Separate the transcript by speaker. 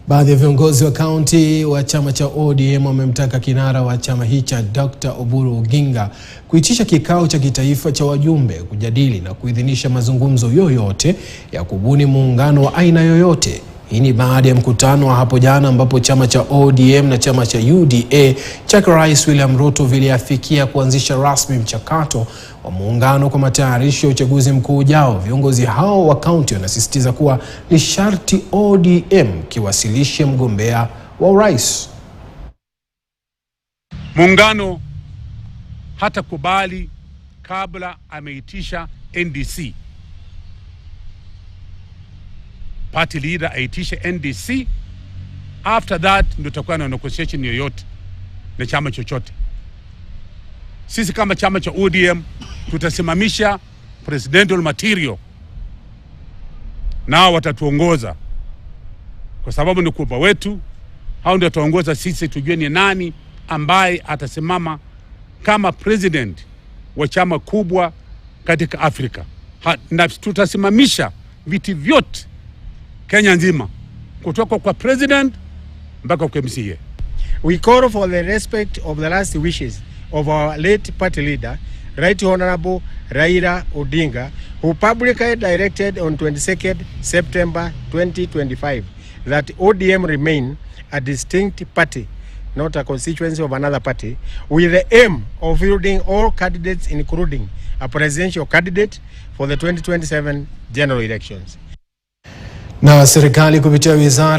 Speaker 1: Baadhi ya viongozi wa kaunti wa chama cha ODM wamemtaka kinara wa chama hicho Dr. Oburu Oginga kuitisha kikao cha kitaifa cha wajumbe kujadili na kuidhinisha mazungumzo yoyote ya kubuni muungano wa aina yoyote. Hii ni baada ya mkutano wa hapo jana ambapo chama cha ODM na chama cha UDA cha Rais William Ruto viliafikia kuanzisha rasmi mchakato wa muungano kwa matayarisho ya uchaguzi mkuu ujao. Viongozi hao wa kaunti wanasisitiza kuwa ni sharti ODM kiwasilishe mgombea wa urais.
Speaker 2: Muungano hata kubali kabla ameitisha NDC. Party leader aitishe NDC, after that ndio tutakuwa na negotiation yoyote na chama chochote. Sisi kama chama cha ODM tutasimamisha presidential material, nao watatuongoza kwa sababu ni kubwa wetu. Hao ndio wataongoza sisi, tujue ni nani ambaye atasimama kama president wa chama kubwa katika Afrika. Na tutasimamisha viti vyote Kenya nzima, kutoka kwa president mpaka kwa MCA.
Speaker 3: We call for the respect of the last wishes of our late party leader, Right Honorable Raila Odinga, who publicly directed on 22nd September 2025 that ODM remain a distinct party, not a constituency of another party, with the aim of fielding all candidates, including a presidential candidate for the 2027 general elections.
Speaker 1: Na serikali kupitia wizara